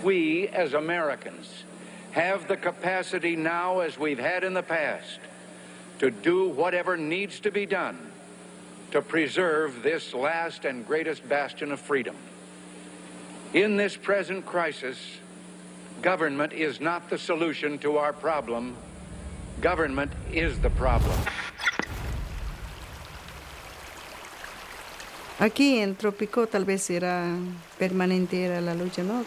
we as Americans have the capacity now, as we've had in the past, to do whatever needs to be done to preserve this last and greatest bastion of freedom. In this present crisis, government is not the solution to our problem. Government is the problem. Aquí en Trópico tal vez era permanente era la lucha, ¿no?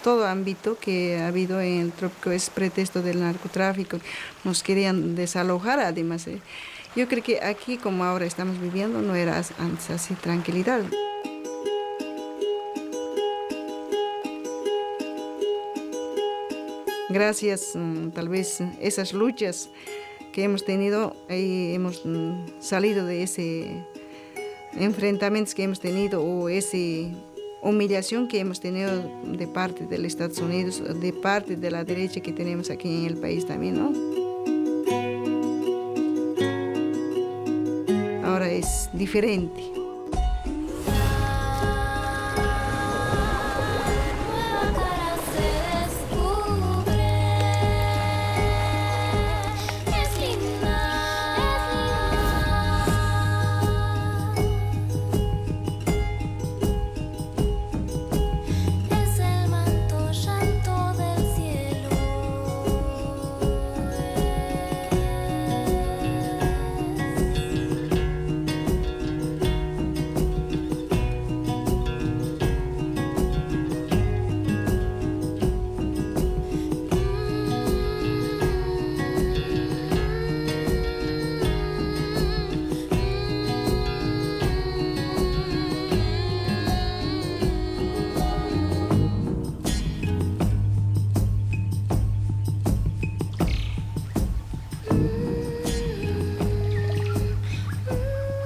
Todo ámbito que ha habido en Trópico es pretexto del narcotráfico. Nos querían desalojar además. Yo creo que aquí, como ahora estamos viviendo, no era antes así tranquilidad. Gracias, tal vez, esas luchas que hemos tenido, hemos salido de ese enfrentamientos que hemos tenido o esa humillación que hemos tenido de parte de los Estados Unidos, de parte de la derecha que tenemos aquí en el país también, ¿no? Ahora es diferente.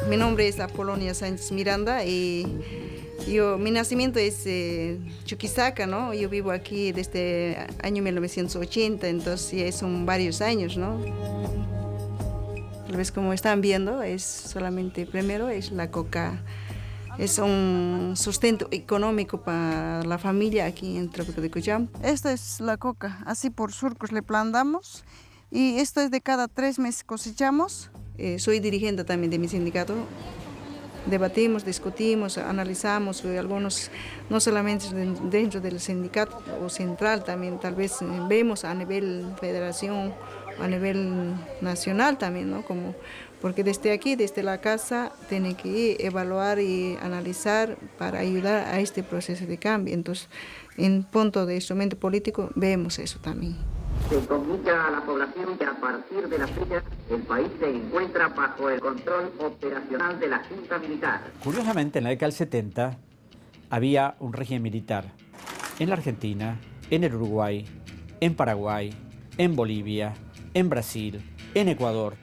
Mi nombre es Apolonia Sánchez Miranda y mi nacimiento es Chuquisaca, ¿no? Yo vivo aquí desde el año 1980, entonces ya son varios años, ¿no? Tal vez como están viendo, es solamente primero es la coca. Es un sustento económico para la familia aquí en Trópico de Cuyam. Esta es la coca, así por surcos le plantamos y esto es de cada 3 meses cosechamos. Soy dirigente también de mi sindicato. Debatimos, discutimos, analizamos algunos, no solamente dentro del sindicato o central, también tal vez vemos a nivel federación, a nivel nacional también, ¿no? Porque desde aquí, desde la casa, tiene que evaluar y analizar para ayudar a este proceso de cambio. Entonces, en punto de instrumento político, vemos eso también. Se comunica a la población que a partir de la fecha el país se encuentra bajo el control operacional de la Junta Militar. Curiosamente, en la década del 70 había un régimen militar en la Argentina, en el Uruguay, en Paraguay, en Bolivia, en Brasil, en Ecuador.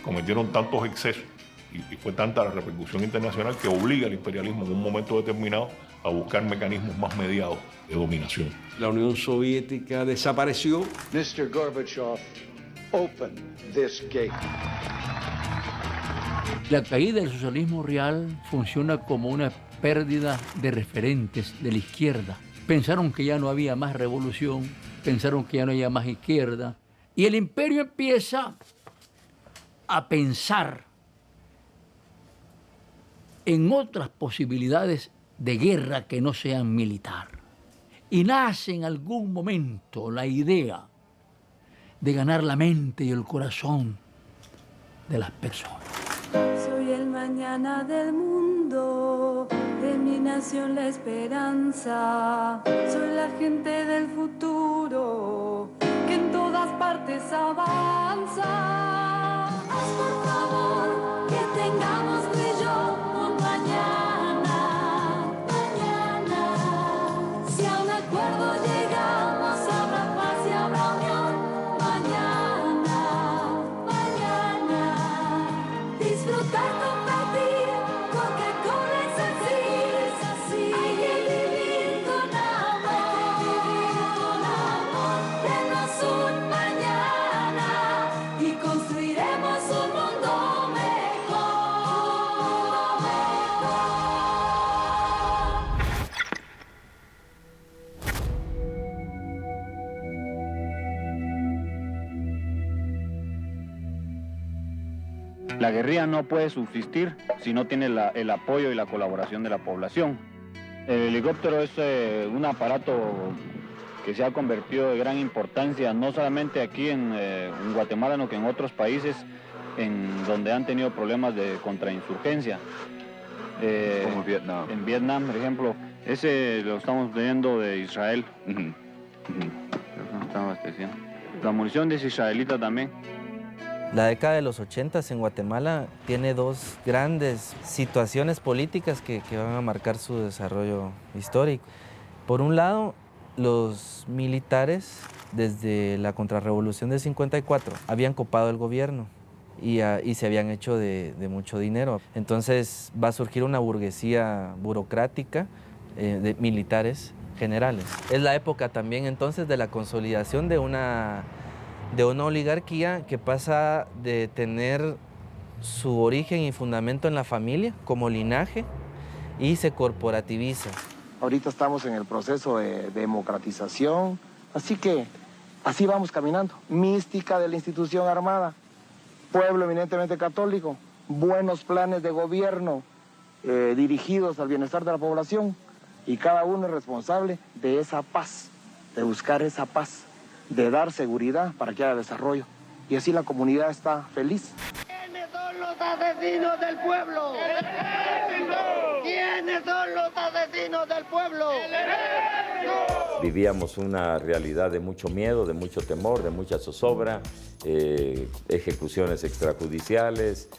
Cometieron tantos excesos y fue tanta la repercusión internacional que obliga al imperialismo en un momento determinado a buscar mecanismos más mediados de dominación. La Unión Soviética desapareció. Mr. Gorbachev, open this gate. La caída del socialismo real funciona como una pérdida de referentes de la izquierda. Pensaron que ya no había más revolución, pensaron que ya no había más izquierda, y el imperio empieza a pensar en otras posibilidades de guerra que no sean militar. Y nace en algún momento la idea de ganar la mente y el corazón de las personas. Soy el mañana del mundo, de mi nación la esperanza. Soy la gente del futuro, que en todas partes avanza. Haz por favor que tengamos tú y yo un mañana, mañana. Si a un acuerdo llegamos, habrá paz y habrá unión. Mañana, mañana. Disfrutar, compartir, Coca-Cola es así. Hay que vivir con La guerrilla no puede subsistir si no tiene el apoyo y la colaboración de la población. El helicóptero es un aparato que se ha convertido de gran importancia, no solamente aquí en Guatemala, sino que en otros países donde han tenido problemas de contrainsurgencia. Como Vietnam. En Vietnam, por ejemplo, ese lo estamos teniendo de Israel. Estamos abasteciendo. La munición es israelita también. La década de los 80 en Guatemala tiene dos grandes situaciones políticas que van a marcar su desarrollo histórico. Por un lado, los militares, desde la contrarrevolución del 54, habían copado el gobierno y se habían hecho de mucho dinero. Entonces va a surgir una burguesía burocrática de militares generales. Es la época también entonces de la consolidación de una oligarquía que pasa de tener su origen y fundamento en la familia como linaje y se corporativiza. Ahorita estamos en el proceso de democratización, así que así vamos caminando. Mística de la institución armada, pueblo eminentemente católico, buenos planes de gobierno dirigidos al bienestar de la población y cada uno es responsable de esa paz, de buscar esa paz, de dar seguridad para que haya desarrollo. Y así la comunidad está feliz. ¿Quiénes son los asesinos del pueblo? ¡El ejército! ¿Quiénes son los asesinos del pueblo? ¡El ejército! Vivíamos una realidad de mucho miedo, de mucho temor, de mucha zozobra, ejecuciones extrajudiciales,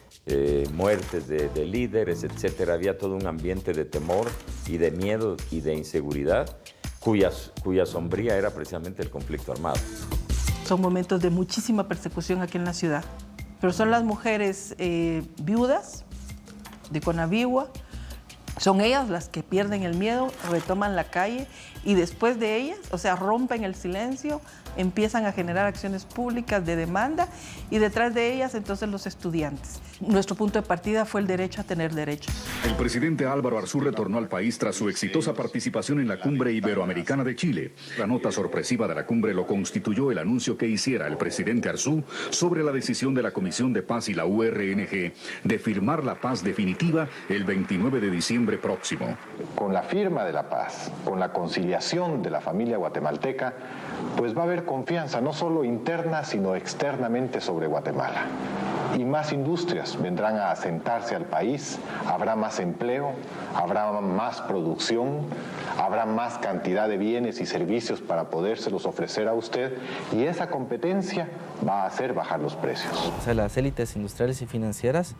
muertes de líderes, etc. Había todo un ambiente de temor y de miedo y de inseguridad, cuya sombría era precisamente el conflicto armado. Son momentos de muchísima persecución aquí en la ciudad, pero son las mujeres viudas de Conavigua, son ellas las que pierden el miedo, retoman la calle y después de ellas, o sea, rompen el silencio, empiezan a generar acciones públicas de demanda y detrás de ellas entonces los estudiantes. Nuestro punto de partida fue el derecho a tener derechos. El presidente Álvaro Arzú retornó al país tras su exitosa participación en la Cumbre Iberoamericana de Chile. La nota sorpresiva de la cumbre lo constituyó el anuncio que hiciera el presidente Arzú sobre la decisión de la Comisión de Paz y la URNG de firmar la paz definitiva el 29 de diciembre próximo. Con la firma de la paz, con la conciliación de la familia guatemalteca, pues va a haber confianza no solo interna sino externamente sobre Guatemala. Y más industrias vendrán a asentarse al país, habrá más empleo, habrá más producción, habrá más cantidad de bienes y servicios para podérselos ofrecer a usted y esa competencia va a hacer bajar los precios. O sea, las élites industriales y financieras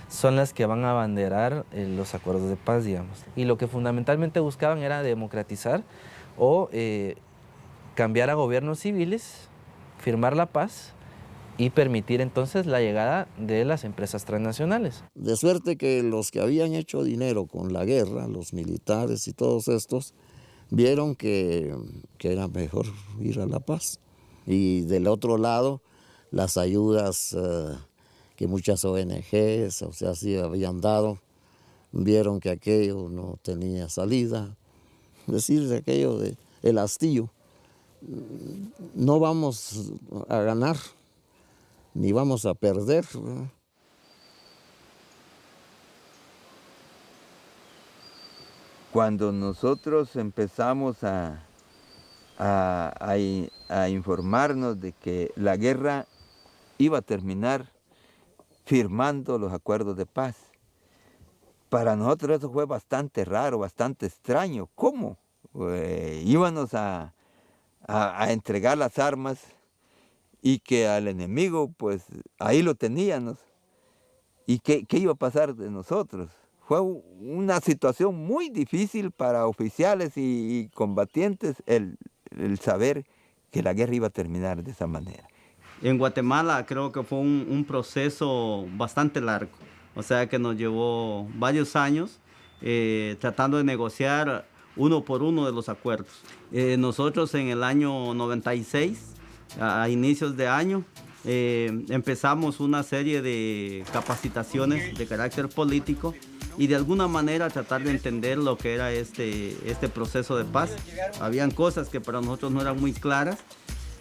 son las que van a abanderar los acuerdos de paz, digamos. Y lo que fundamentalmente buscaban era democratizar o cambiar a gobiernos civiles, firmar la paz y permitir entonces la llegada de las empresas transnacionales. De suerte que los que habían hecho dinero con la guerra, los militares y todos estos, vieron que era mejor ir a la paz. Y del otro lado, las ayudas que muchas ONGs, o sea, sí habían dado, vieron que aquello no tenía salida. Es decir, aquello de el hastío. No vamos a ganar, ni vamos a perder. Cuando nosotros empezamos a informarnos de que la guerra iba a terminar firmando los acuerdos de paz, para nosotros eso fue bastante raro, bastante extraño. ¿Cómo? Íbamos a entregar las armas y que al enemigo, pues, ahí lo teníamos. ¿Y qué iba a pasar de nosotros? Fue una situación muy difícil para oficiales y combatientes el saber que la guerra iba a terminar de esa manera. En Guatemala creo que fue un proceso bastante largo, o sea que nos llevó varios años tratando de negociar uno por uno de los acuerdos. Nosotros en el año 96, a inicios de año, empezamos una serie de capacitaciones de carácter político y de alguna manera tratar de entender lo que era este proceso de paz. Habían cosas que para nosotros no eran muy claras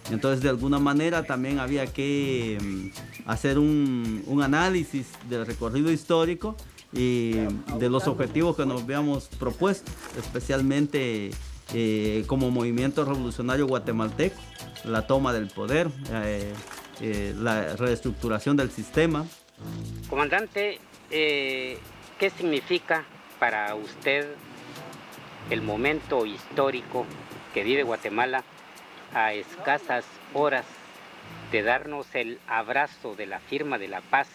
Entonces, de alguna manera también había que hacer un análisis del recorrido histórico y de los objetivos que nos habíamos propuesto, especialmente como movimiento revolucionario guatemalteco, la toma del poder, la reestructuración del sistema. Comandante, ¿qué significa para usted el momento histórico que vive Guatemala a escasas horas de darnos el abrazo de la firma de la paz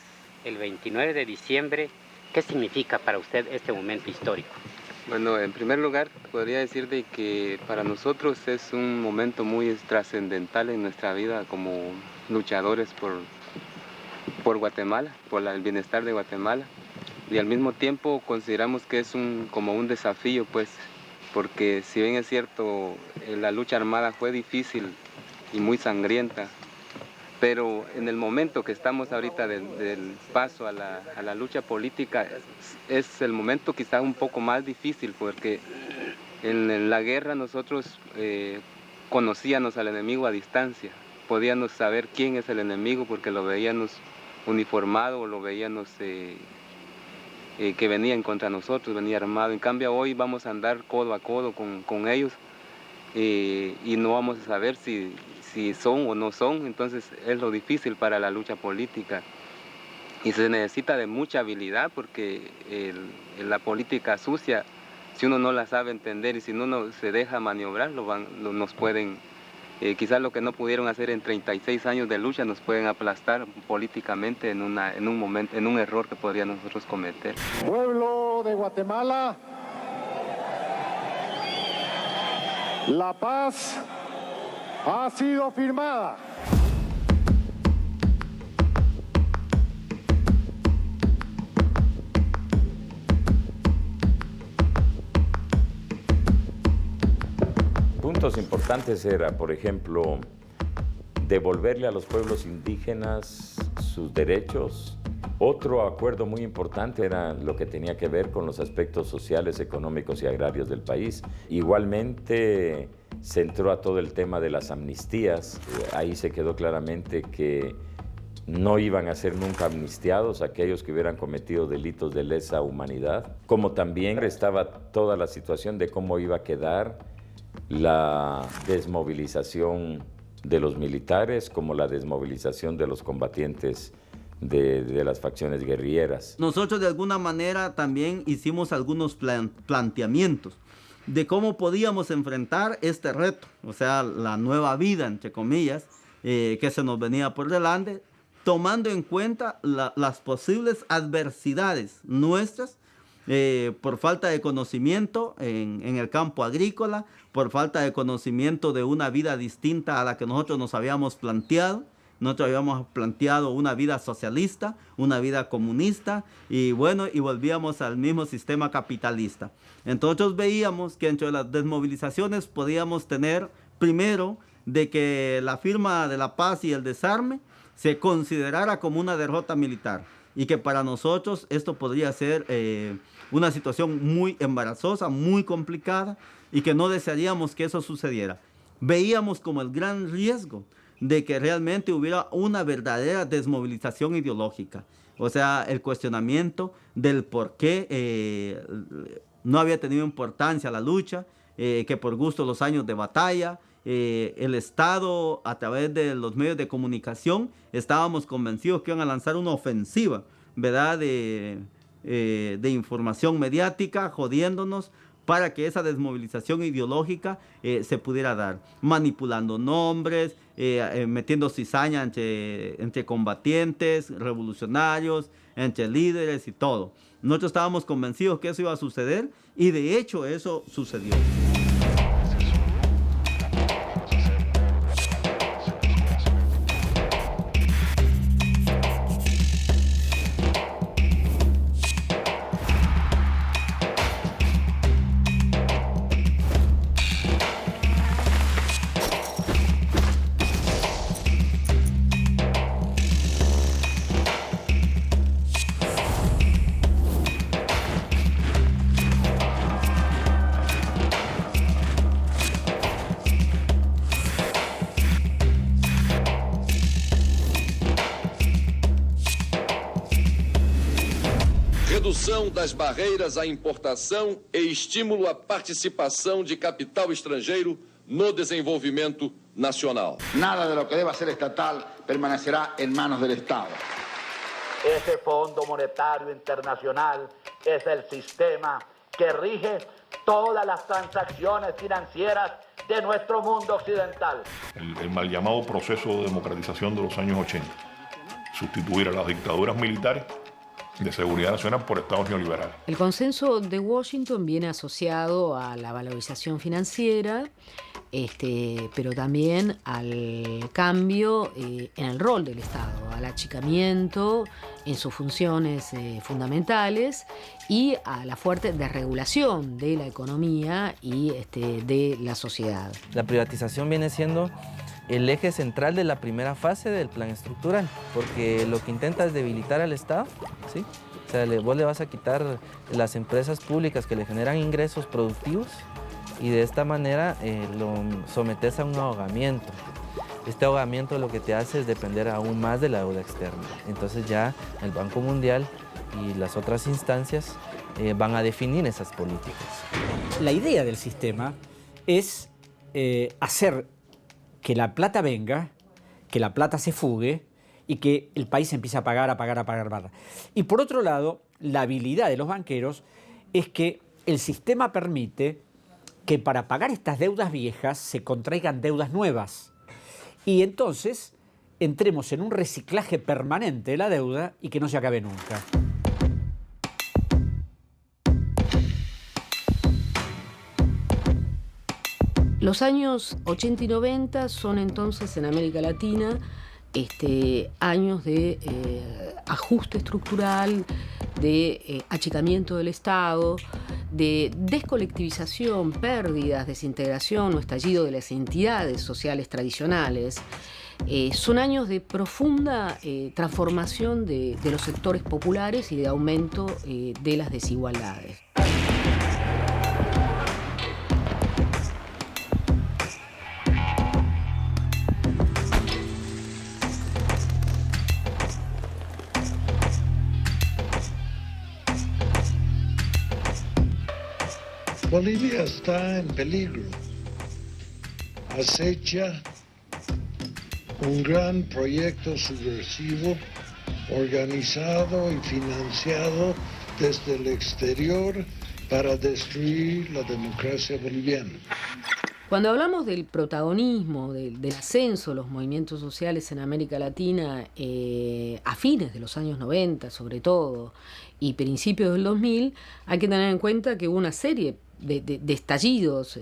el 29 de diciembre? ¿Qué significa para usted este momento histórico? Bueno, en primer lugar, podría decir de que para nosotros es un momento muy trascendental en nuestra vida como luchadores por Guatemala, por el bienestar de Guatemala. Y al mismo tiempo consideramos que es como un desafío, pues, porque si bien es cierto, la lucha armada fue difícil y muy sangrienta, pero en el momento que estamos ahorita del paso a la lucha política, es el momento quizá un poco más difícil, porque en la guerra nosotros conocíamos al enemigo a distancia, podíamos saber quién es el enemigo porque lo veíamos uniformado o lo veíamos que venía contra nosotros, venía armado. En cambio hoy vamos a andar codo a codo con ellos y no vamos a saber si son o no son, entonces es lo difícil para la lucha política. Y se necesita de mucha habilidad porque la política sucia, si uno no la sabe entender y si uno se deja maniobrar, nos pueden, quizás lo que no pudieron hacer en 36 años de lucha, nos pueden aplastar políticamente en un momento, en un error que podríamos nosotros cometer. Pueblo de Guatemala, la paz ha sido firmada. Puntos importantes era, por ejemplo, devolverle a los pueblos indígenas sus derechos. Otro acuerdo muy importante era lo que tenía que ver con los aspectos sociales, económicos y agrarios del país. Igualmente se entró a todo el tema de las amnistías. Ahí se quedó claramente que no iban a ser nunca amnistiados aquellos que hubieran cometido delitos de lesa humanidad, como también estaba toda la situación de cómo iba a quedar la desmovilización de los militares, como la desmovilización de los combatientes de las facciones guerrilleras. Nosotros de alguna manera también hicimos algunos planteamientos de cómo podíamos enfrentar este reto, o sea, la nueva vida, entre comillas, que se nos venía por delante, tomando en cuenta las posibles adversidades nuestras por falta de conocimiento en el campo agrícola, por falta de conocimiento de una vida distinta a la que nosotros nos habíamos planteado. Nosotros habíamos planteado una vida socialista, una vida comunista y bueno, y volvíamos al mismo sistema capitalista. Entonces veíamos que entre las desmovilizaciones podíamos tener, primero, de que la firma de la paz y el desarme se considerara como una derrota militar y que para nosotros esto podría ser una situación muy embarazosa, muy complicada y que no desearíamos que eso sucediera. Veíamos como el gran riesgo de que realmente hubiera una verdadera desmovilización ideológica. O sea, el cuestionamiento del por qué no había tenido importancia la lucha, que por gusto los años de batalla, el Estado a través de los medios de comunicación estábamos convencidos que iban a lanzar una ofensiva, ¿verdad?, de información mediática, jodiéndonos para que esa desmovilización ideológica se pudiera dar, manipulando nombres, metiendo cizaña entre combatientes, revolucionarios, entre líderes y todo. Nosotros estábamos convencidos que eso iba a suceder y de hecho eso sucedió. redução das barreiras à importação e estímulo à participação de capital estrangeiro no desenvolvimento nacional. Nada de lo que deba ser estatal permanecerá en manos del Estado. Ese Fondo Monetario Internacional es el sistema que rige todas las transacciones financieras de nuestro mundo occidental. El mal llamado proceso de democratización de los años 80. Sustituir a las dictaduras militares de seguridad nacional por estados neoliberales. El consenso de Washington viene asociado a la valorización financiera, pero también al cambio en el rol del Estado, al achicamiento en sus funciones fundamentales y a la fuerte desregulación de la economía y de la sociedad. La privatización viene siendo el eje central de la primera fase del plan estructural, porque lo que intenta es debilitar al Estado, ¿sí? O sea, vos le vas a quitar las empresas públicas que le generan ingresos productivos y de esta manera lo sometes a un ahogamiento. Este ahogamiento lo que te hace es depender aún más de la deuda externa. Entonces ya el Banco Mundial y las otras instancias van a definir esas políticas. La idea del sistema es hacer que la plata venga, que la plata se fugue y que el país empiece a pagar. Y por otro lado, la habilidad de los banqueros es que el sistema permite que para pagar estas deudas viejas se contraigan deudas nuevas. Y entonces entremos en un reciclaje permanente de la deuda y que no se acabe nunca. Los años 80 y 90 son entonces en América Latina años de ajuste estructural, de achicamiento del Estado, de descolectivización, pérdidas, desintegración o estallido de las entidades sociales tradicionales. Son años de profunda transformación de los sectores populares y de aumento de las desigualdades. Bolivia está en peligro. Acecha un gran proyecto subversivo organizado y financiado desde el exterior para destruir la democracia boliviana. Cuando hablamos del protagonismo, del ascenso de los movimientos sociales en América Latina a fines de los años 90 sobre todo y principios del 2000, hay que tener en cuenta que hubo una serie de estallidos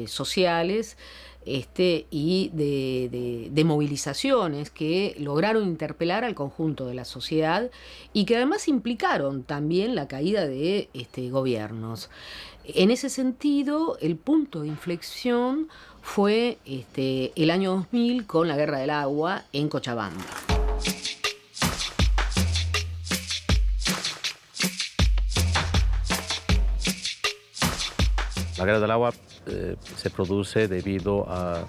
sociales y de movilizaciones que lograron interpelar al conjunto de la sociedad y que además implicaron también la caída de gobiernos. En ese sentido, el punto de inflexión fue el año 2000 con la Guerra del Agua en Cochabamba. La Guerra del Agua se produce debido a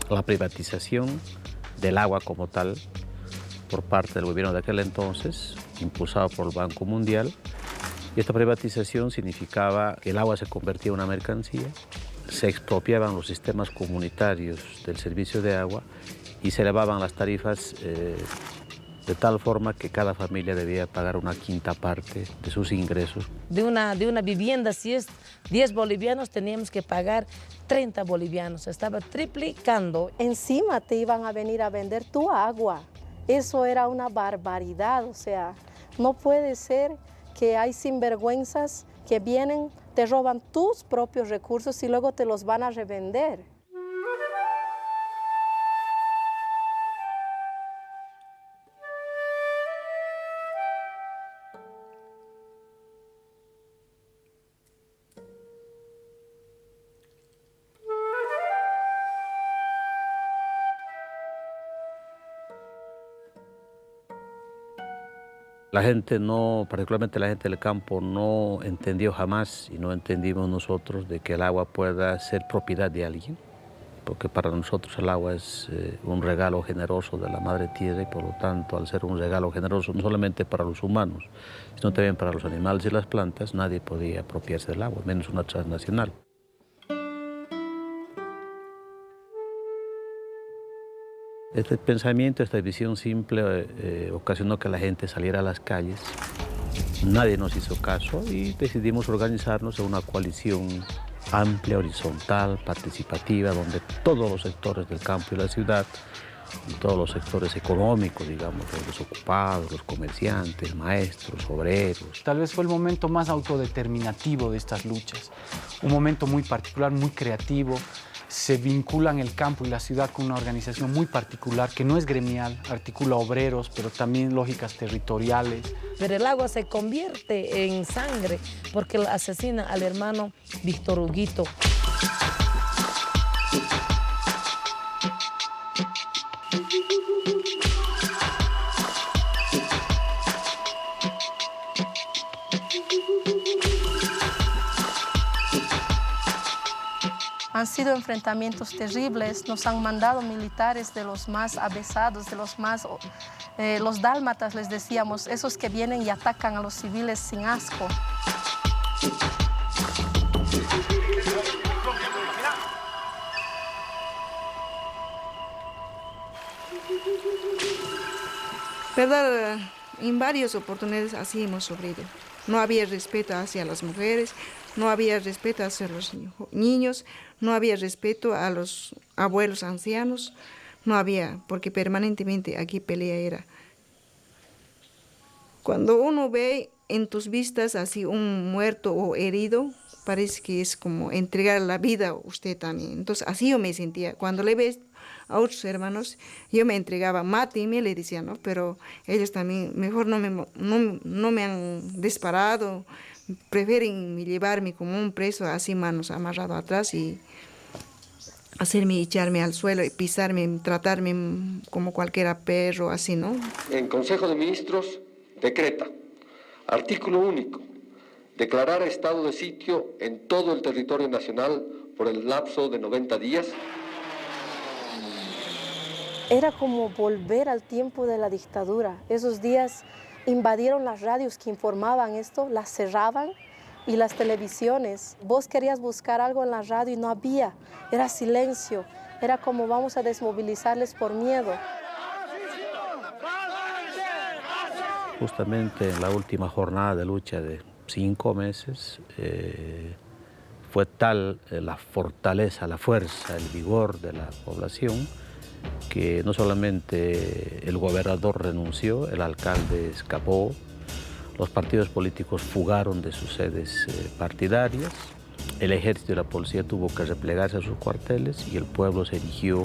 la privatización del agua como tal por parte del gobierno de aquel entonces, impulsado por el Banco Mundial. Y esta privatización significaba que el agua se convertía en una mercancía, se expropiaban los sistemas comunitarios del servicio de agua y se elevaban las tarifas de tal forma que cada familia debía pagar una quinta parte de sus ingresos. De una vivienda, si es 10 bolivianos, teníamos que pagar 30 bolivianos. Estaba triplicando. Encima te iban a venir a vender tu agua. Eso era una barbaridad. O sea, no puede ser que hay sinvergüenzas que vienen, te roban tus propios recursos y luego te los van a revender. La gente no, particularmente la gente del campo, no entendió jamás y no entendimos nosotros de que el agua pueda ser propiedad de alguien porque para nosotros el agua es un regalo generoso de la Madre Tierra y por lo tanto, al ser un regalo generoso no solamente para los humanos, sino también para los animales y las plantas, nadie podía apropiarse del agua, menos una transnacional. Este pensamiento, esta visión simple ocasionó que la gente saliera a las calles. Nadie nos hizo caso y decidimos organizarnos en una coalición amplia, horizontal, participativa, donde todos los sectores del campo y la ciudad, todos los sectores económicos, digamos, los desocupados, los comerciantes, maestros, obreros. Tal vez fue el momento más autodeterminativo de estas luchas, un momento muy particular, muy creativo. Se vinculan el campo y la ciudad con una organización muy particular que no es gremial, articula obreros, pero también lógicas territoriales. Pero el agua se convierte en sangre porque asesina al hermano Víctor Huguito. Han sido enfrentamientos terribles, nos han mandado militares de los más avesados, de los más... los dálmatas, les decíamos, esos que vienen y atacan a los civiles sin asco. ¿Verdad? En varias oportunidades así hemos sufrido. No había respeto hacia las mujeres, no había respeto hacia los niños, no había respeto a los abuelos ancianos, no había, porque permanentemente aquí pelea era. Cuando uno ve en tus vistas así un muerto o herido, parece que es como entregar la vida a usted también. Entonces así yo me sentía. Cuando le ves a otros hermanos, yo me entregaba, máteme, le decía, ¿no? Pero ellos también, mejor no me han disparado, prefieren llevarme como un preso, así manos amarrado atrás y hacerme echarme al suelo y pisarme, tratarme como cualquier perro, así, ¿no? En Consejo de Ministros decreta, artículo único, declarar estado de sitio en todo el territorio nacional por el lapso de 90 días. Era como volver al tiempo de la dictadura. Esos días invadieron las radios que informaban esto, las cerraban, y las televisiones. Vos querías buscar algo en la radio y no había, era silencio. Era como vamos a desmovilizarles por miedo. Justamente en la última jornada de lucha de 5 meses, fue tal la fortaleza, la fuerza, el vigor de la población, que no solamente el gobernador renunció, el alcalde escapó, los partidos políticos fugaron de sus sedes partidarias, el ejército y la policía tuvo que replegarse a sus cuarteles y el pueblo se erigió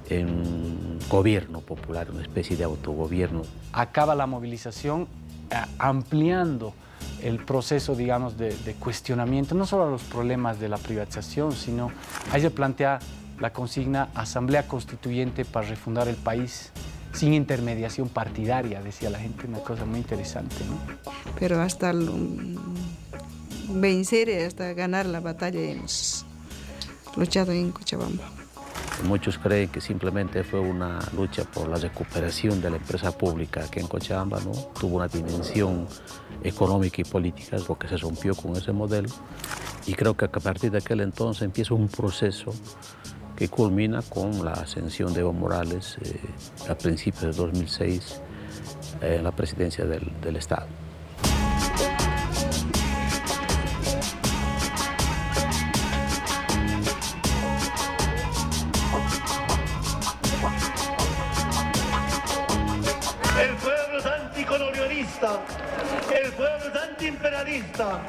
en un gobierno popular, una especie de autogobierno. Acaba la movilización ampliando el proceso, digamos, de cuestionamiento, no solo a los problemas de la privatización, sino ahí se plantea la consigna Asamblea Constituyente para refundar el país sin intermediación partidaria, decía la gente, una cosa muy interesante, ¿no? Pero hasta vencer, hasta ganar la batalla hemos luchado en Cochabamba. Muchos creen que simplemente fue una lucha por la recuperación de la empresa pública que en Cochabamba, ¿no?, tuvo una dimensión económica y política porque se rompió con ese modelo, y creo que a partir de aquel entonces empieza un proceso que culmina con la ascensión de Evo Morales a principios de 2006 en la presidencia del Estado. El pueblo es anticolonialista, el pueblo es antiimperialista,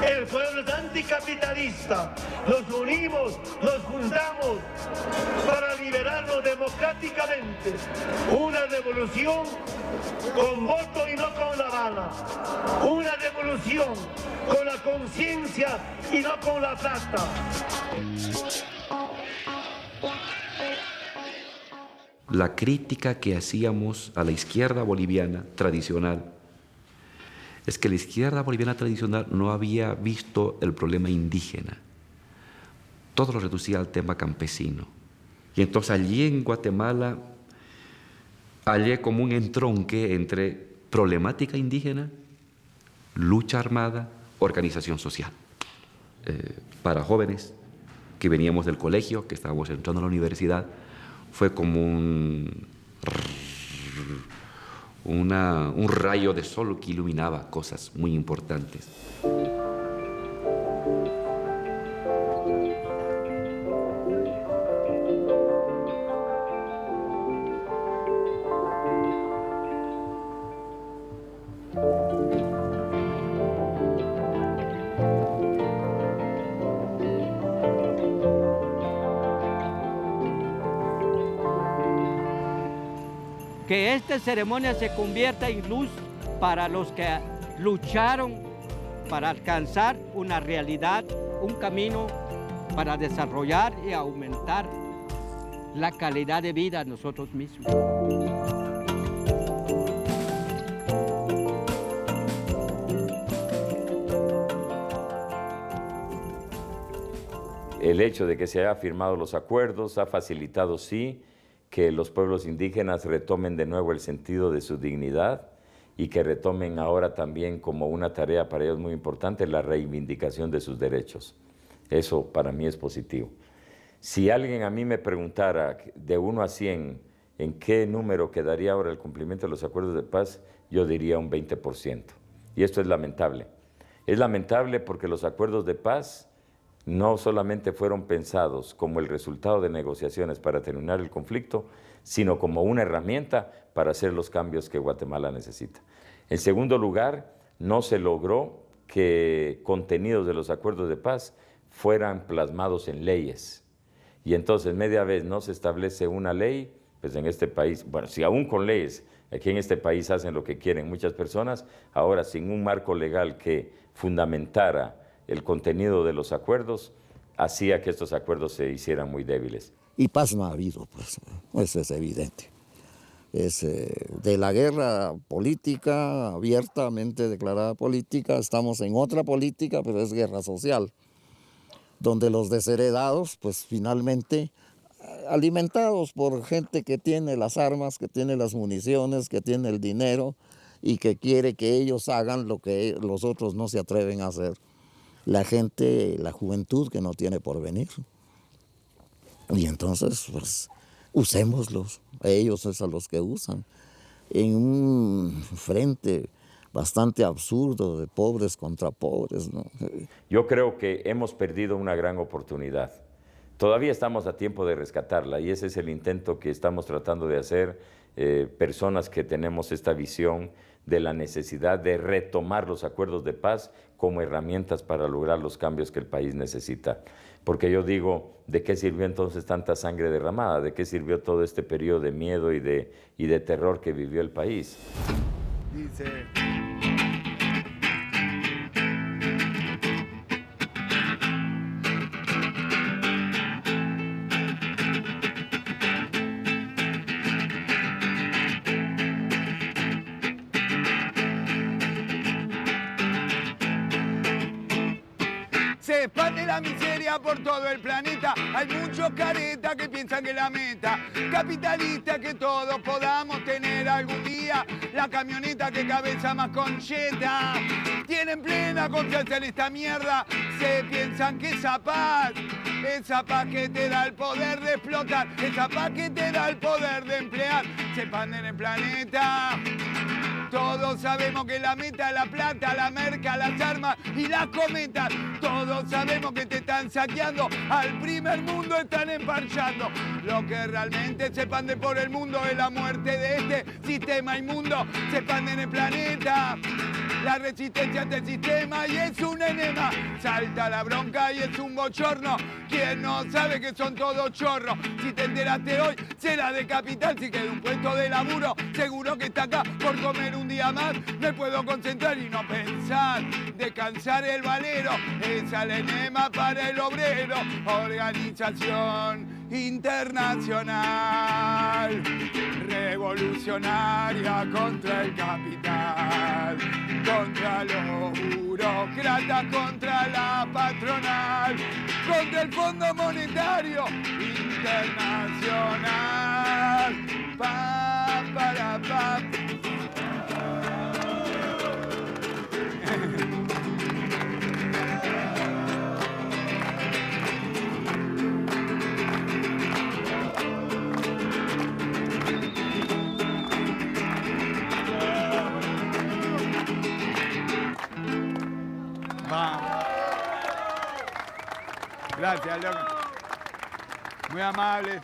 el pueblo es anticapitalista. Nos unimos, nos juntamos para liberarnos democráticamente. Una revolución con voto y no con la bala. Una revolución con la conciencia y no con la plata. La crítica que hacíamos a la izquierda boliviana tradicional es que la izquierda boliviana tradicional no había visto el problema indígena. Todo lo reducía al tema campesino. Y entonces allí en Guatemala hallé como un entronque entre problemática indígena, lucha armada, organización social. Para jóvenes que veníamos del colegio, que estábamos entrando a la universidad, fue como un rayo de sol que iluminaba cosas muy importantes. Que esta ceremonia se convierta en luz para los que lucharon para alcanzar una realidad, un camino para desarrollar y aumentar la calidad de vida de nosotros mismos. El hecho de que se hayan firmado los acuerdos ha facilitado, sí, que los pueblos indígenas retomen de nuevo el sentido de su dignidad y que retomen ahora también como una tarea para ellos muy importante la reivindicación de sus derechos. Eso para mí es positivo. Si alguien a mí me preguntara de 1 a 100 en qué número quedaría ahora el cumplimiento de los acuerdos de paz, yo diría un 20%. Y esto es lamentable. Es lamentable porque los acuerdos de paz no solamente fueron pensados como el resultado de negociaciones para terminar el conflicto, sino como una herramienta para hacer los cambios que Guatemala necesita. En segundo lugar, no se logró que contenidos de los acuerdos de paz fueran plasmados en leyes. Y entonces, media vez no se establece una ley, pues en este país, bueno, si aún con leyes, aquí en este país hacen lo que quieren muchas personas, ahora sin un marco legal que fundamentara el contenido de los acuerdos, hacía que estos acuerdos se hicieran muy débiles. Y paz no ha habido, pues, eso es evidente. Es de la guerra política, abiertamente declarada política, estamos en otra política, pero es guerra social, donde los desheredados, pues finalmente, alimentados por gente que tiene las armas, que tiene las municiones, que tiene el dinero y que quiere que ellos hagan lo que los otros no se atreven a hacer. La gente, la juventud que no tiene porvenir. Y entonces, pues, usémoslos, a ellos es a los que usan, en un frente bastante absurdo de pobres contra pobres, ¿no? Yo creo que hemos perdido una gran oportunidad. Todavía estamos a tiempo de rescatarla y ese es el intento que estamos tratando de hacer, personas que tenemos esta visión de la necesidad de retomar los acuerdos de paz como herramientas para lograr los cambios que el país necesita. Porque yo digo, ¿de qué sirvió entonces tanta sangre derramada? ¿De qué sirvió todo este periodo de miedo y de terror que vivió el país? Dice... Se expande la miseria por todo el planeta. Hay muchos caretas que piensan que la meta capitalista que todos podamos tener algún día la camioneta que cabeza más concheta. Tienen plena confianza en esta mierda. Se piensan que esa paz que te da el poder de explotar, esa paz que te da el poder de emplear. Se expande en el planeta. Todos sabemos que la meta es la plata, la merca, las armas y las cometas. Todos sabemos que te están saqueando, al primer mundo están emparchando. Lo que realmente se expande por el mundo es la muerte de este sistema inmundo. Se expande en el planeta la resistencia ante el sistema y es un enema. Salta la bronca y es un bochorno. Quien no sabe que son todos chorros. Si te enteraste hoy, será de capital. Si queda un puesto de laburo, seguro que está acá por comer un día más. Me puedo concentrar y no pensar, descansar el valero. Esa es el enema para el obrero. Organización internacional. revolucionaria contra el capital, contra los burócratas, contra la patronal, contra el Fondo Monetario Internacional. Pa, para, pa. Gracias, loco. Muy amable.